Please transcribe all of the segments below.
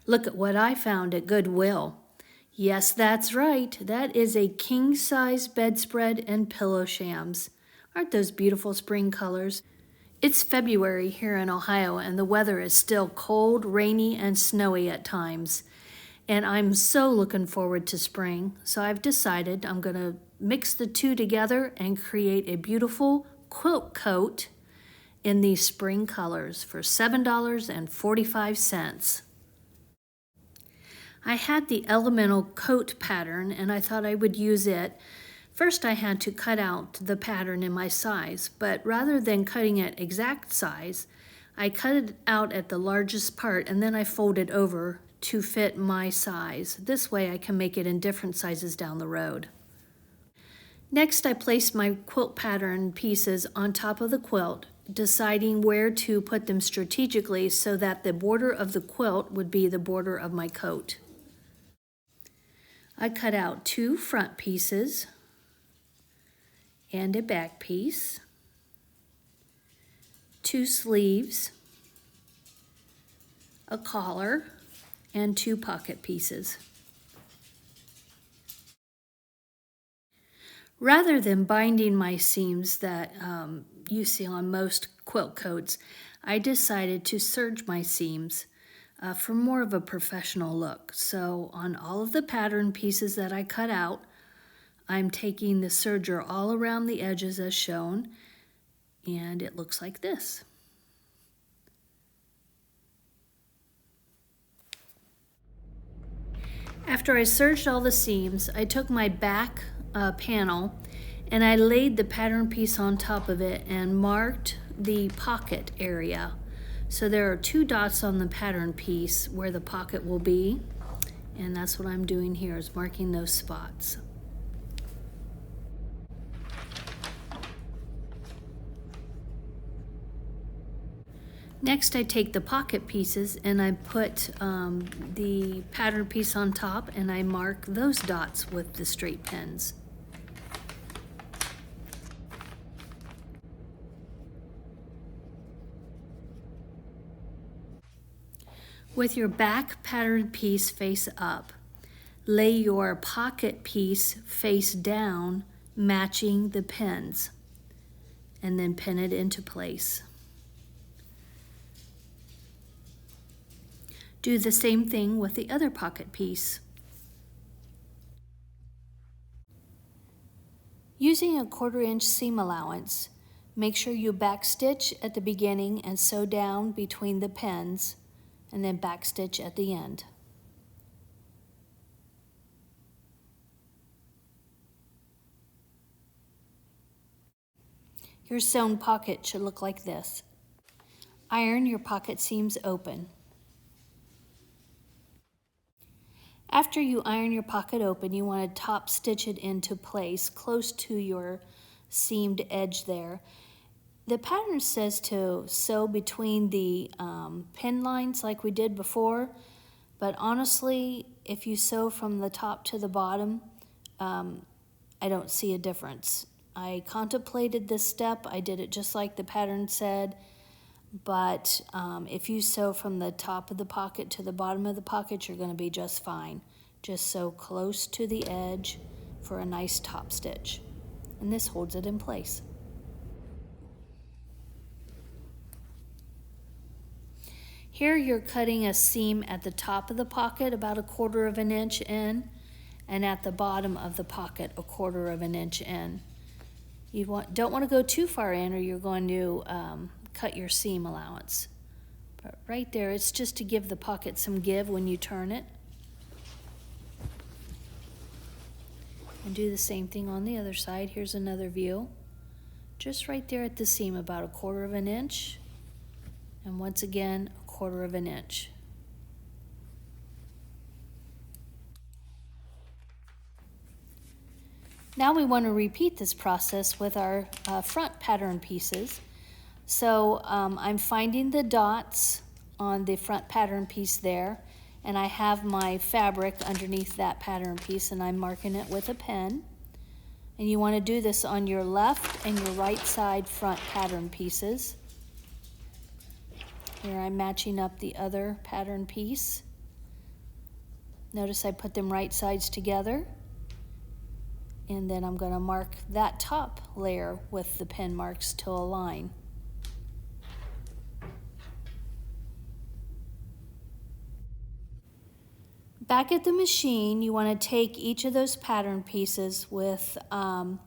Look at what I found at Goodwill. Yes, that's right. That is a king-size bedspread and pillow shams. Aren't those beautiful spring colors? It's February here in Ohio, and the weather is still cold, rainy, and snowy at times. And I'm so looking forward to spring, so I've decided I'm going to mix the two together and create a beautiful quilt coat in these spring colors for $7.45. I had the elemental coat pattern and I thought I would use it. First I had to cut out the pattern in my size, but rather than cutting it exact size, I cut it out at the largest part and then I folded over to fit my size. This way I can make it in different sizes down the road. Next I placed my quilt pattern pieces on top of the quilt, deciding where to put them strategically so that the border of the quilt would be the border of my coat. I cut out 2 front pieces and a back piece, 2 sleeves, a collar, and 2 pocket pieces. Rather than binding my seams that you see on most quilt coats, I decided to serge my seams for more of a professional look. So on all of the pattern pieces that I cut out, I'm taking the serger all around the edges as shown, and it looks like this. After I serged all the seams, I took my back panel and I laid the pattern piece on top of it and marked the pocket area. So there are 2 dots on the pattern piece where the pocket will be, and that's what I'm doing here, is marking those spots. Next I take the pocket pieces and I put the pattern piece on top and I mark those dots with the straight pins. With your back pattern piece face up, lay your pocket piece face down, matching the pins, and then pin it into place. Do the same thing with the other pocket piece. Using a 1/4 inch seam allowance, make sure you backstitch at the beginning and sew down between the pins, and then backstitch at the end. Your sewn pocket should look like this. Iron your pocket seams open. After you iron your pocket open, you want to top stitch it into place close to your seamed edge there. The pattern says to sew between the pin lines like we did before, but honestly, if you sew from the top to the bottom, I don't see a difference. I contemplated this step. I did it just like the pattern said, but if you sew from the top of the pocket to the bottom of the pocket, you're going to be just fine. Just sew close to the edge for a nice top stitch, and this holds it in place. Here you're cutting a seam at the top of the pocket about 1/4 inch in, and at the bottom of the pocket 1/4 inch in. You don't want to go too far in or you're going to cut your seam allowance. But right there, it's just to give the pocket some give when you turn it. And do the same thing on the other side. Here's another view. Just right there at the seam, about 1/4 inch. And once again, 1/4 inch. Now we want to repeat this process with our front pattern pieces. So I'm finding the dots on the front pattern piece there, and I have my fabric underneath that pattern piece, and I'm marking it with a pen. And you want to do this on your left and your right side front pattern pieces. Here I'm matching up the other pattern piece. Notice I put them right sides together, and then I'm going to mark that top layer with the pen marks to align. Back at the machine, you want to take each of those pattern pieces with a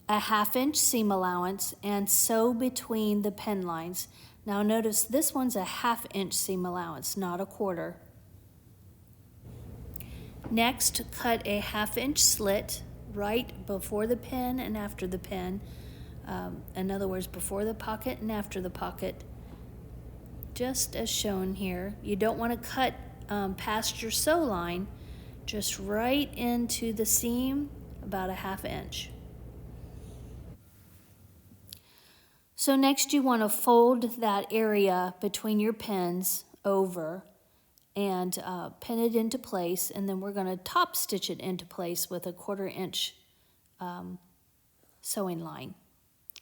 1/2 inch seam allowance and sew between the pen lines. Now notice this one's a 1/2 inch seam allowance, not a 1/4. Next, cut a 1/2 inch slit right before the pen and after the pen. In other words, before the pocket and after the pocket, just as shown here. You don't want to cut past your sew line, just right into the seam, about a 1/2 inch. So next you want to fold that area between your pins over and pin it into place, and then we're going to top stitch it into place with a 1/4 inch sewing line,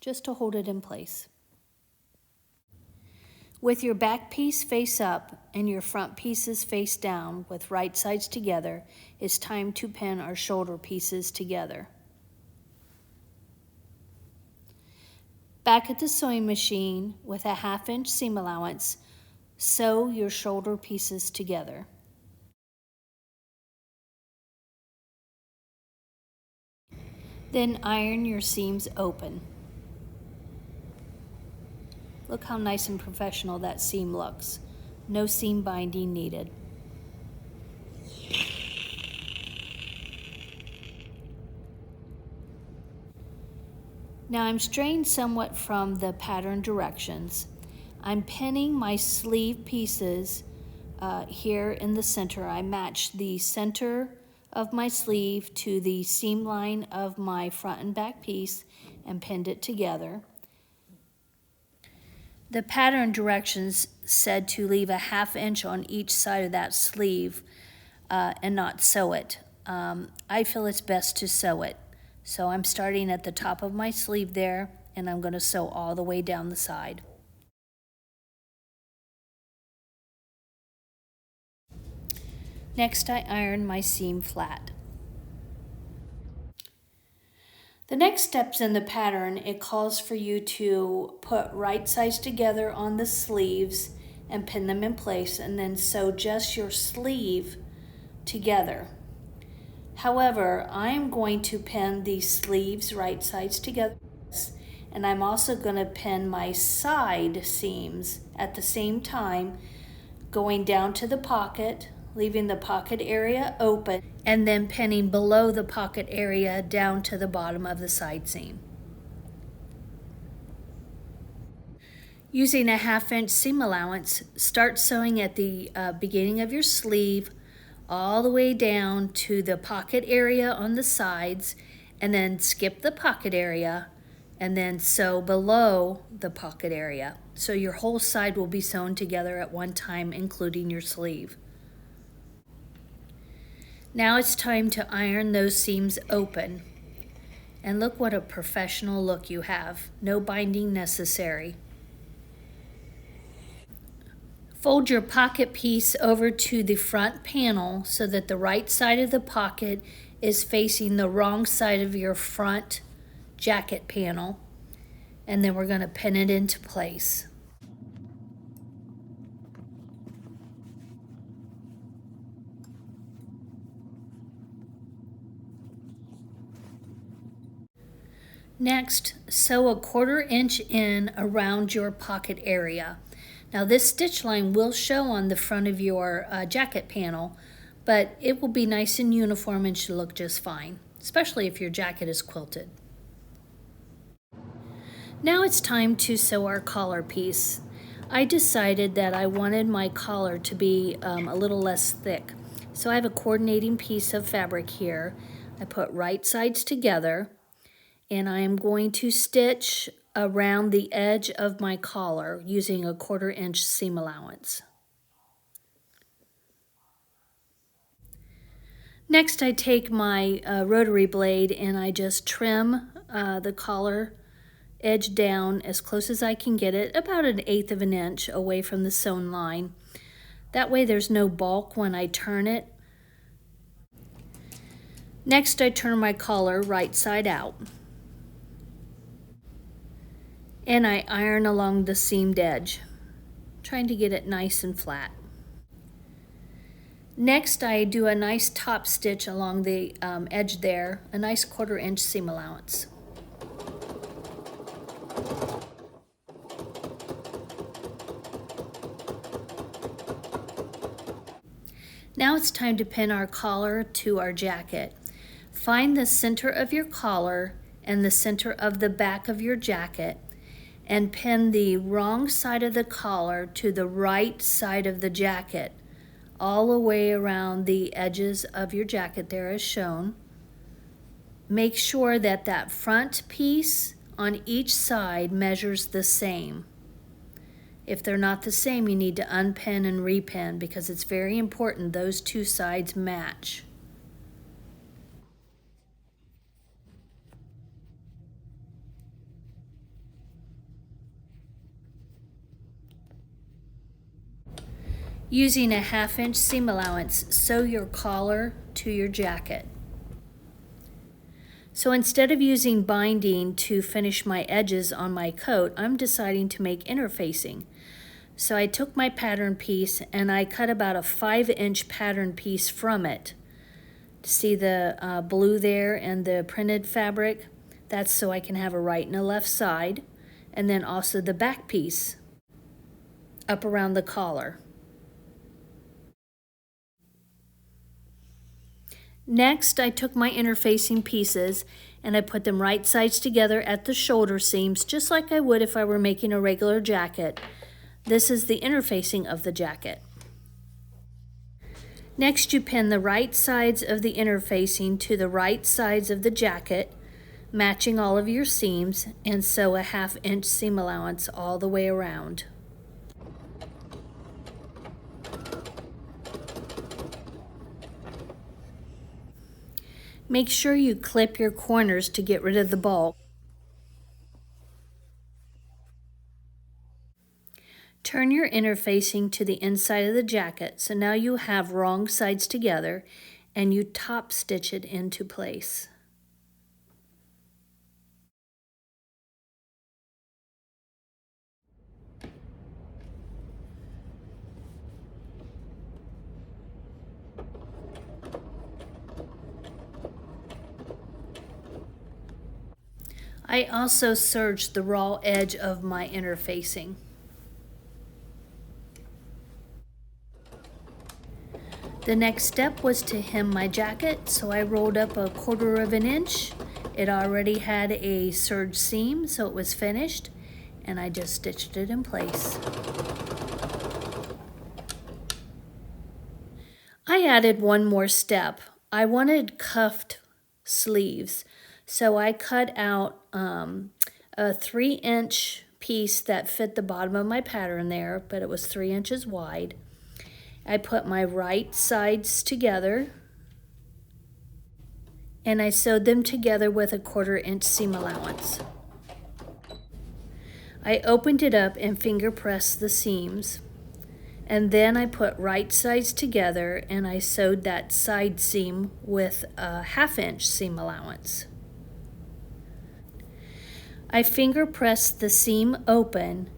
just to hold it in place. With your back piece face up and your front pieces face down with right sides together, it's time to pin our shoulder pieces together. Back at the sewing machine with a 1/2 inch seam allowance, sew your shoulder pieces together. Then iron your seams open. Look how nice and professional that seam looks. No seam binding needed. Now I'm straying somewhat from the pattern directions. I'm pinning my sleeve pieces here in the center. I match the center of my sleeve to the seam line of my front and back piece and pinned it together. The pattern directions said to leave a 1/2 inch on each side of that sleeve and not sew it. I feel it's best to sew it. So I'm starting at the top of my sleeve there, and I'm going to sew all the way down the side. Next, I iron my seam flat. The next steps in the pattern, it calls for you to put right sides together on the sleeves and pin them in place, and then sew just your sleeve together. However, I am going to pin the sleeves right sides together, and I'm also going to pin my side seams at the same time, going down to the pocket, leaving the pocket area open, and then pinning below the pocket area down to the bottom of the side seam. Using a 1/2 inch seam allowance, start sewing at the beginning of your sleeve all the way down to the pocket area on the sides, and then skip the pocket area and then sew below the pocket area. So your whole side will be sewn together at one time, including your sleeve. Now it's time to iron those seams open. And look what a professional look you have. No binding necessary. Fold your pocket piece over to the front panel so that the right side of the pocket is facing the wrong side of your front jacket panel. And then we're going to pin it into place. Next, sew a 1/4 inch in around your pocket area. Now this stitch line will show on the front of your jacket panel, but it will be nice and uniform and should look just fine, especially if your jacket is quilted. Now it's time to sew our collar piece. I decided that I wanted my collar to be a little less thick. So I have a coordinating piece of fabric here. I put right sides together, and I am going to stitch around the edge of my collar using a 1/4 inch seam allowance. Next, I take my rotary blade and I just trim the collar edge down as close as I can get it, about 1/8 of an inch away from the sewn line. That way there's no bulk when I turn it. Next, I turn my collar right side out. And I iron along the seamed edge, trying to get it nice and flat. Next, I do a nice top stitch along the edge there, a nice 1/4 inch seam allowance. Now it's time to pin our collar to our jacket. Find the center of your collar and the center of the back of your jacket and pin the wrong side of the collar to the right side of the jacket, all the way around the edges of your jacket there as shown. Make sure that that front piece on each side measures the same. If they're not the same, you need to unpin and repin because it's very important those two sides match. Using a 1/2 inch seam allowance, sew your collar to your jacket. So instead of using binding to finish my edges on my coat, I'm deciding to make interfacing. So I took my pattern piece and I cut about a 5 inch pattern piece from it. See the blue there and the printed fabric? That's so I can have a right and a left side. And then also the back piece up around the collar. Next, I took my interfacing pieces and I put them right sides together at the shoulder seams, just like I would if I were making a regular jacket. This is the interfacing of the jacket. Next, you pin the right sides of the interfacing to the right sides of the jacket, matching all of your seams, and sew a 1/2 inch seam allowance all the way around. Make sure you clip your corners to get rid of the bulk. Turn your interfacing to the inside of the jacket, so now you have wrong sides together, and you top stitch it into place. I also serged the raw edge of my interfacing. The next step was to hem my jacket, so I rolled up a 1/4 inch. It already had a serged seam, so it was finished, and I just stitched it in place. I added one more step. I wanted cuffed sleeves, so I cut out a 3 inch piece that fit the bottom of my pattern there, but it was 3 inches wide. I put my right sides together and I sewed them together with a 1/4 inch seam allowance. I opened it up and finger pressed the seams, and then I put right sides together and I sewed that side seam with a 1/2 inch seam allowance. I finger pressed the seam open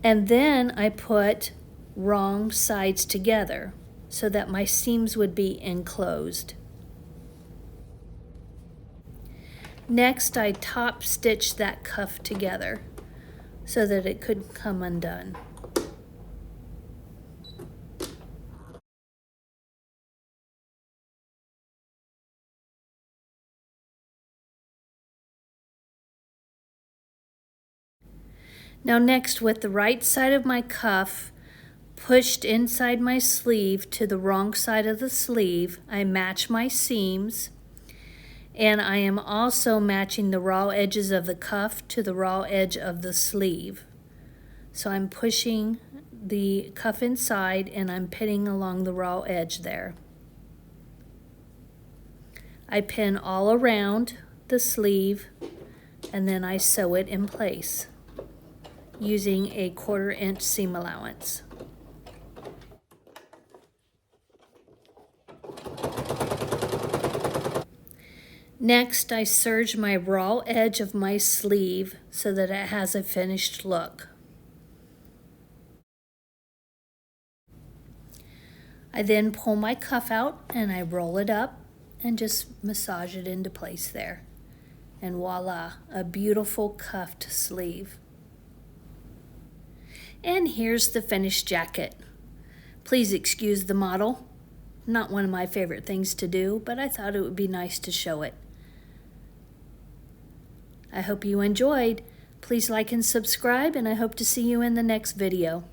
and then I put wrong sides together so that my seams would be enclosed. Next, I top stitched that cuff together so that it couldn't come undone. Now next, with the right side of my cuff pushed inside my sleeve to the wrong side of the sleeve, I match my seams, and I am also matching the raw edges of the cuff to the raw edge of the sleeve. So I'm pushing the cuff inside and I'm pinning along the raw edge there. I pin all around the sleeve and then I sew it in place using a 1/4 inch seam allowance. Next, I serge my raw edge of my sleeve so that it has a finished look. I then pull my cuff out and I roll it up and just massage it into place there. And voila, a beautiful cuffed sleeve. And here's the finished jacket. Please excuse the model. Not one of my favorite things to do, but I thought it would be nice to show it. I hope you enjoyed. Please like and subscribe, and I hope to see you in the next video.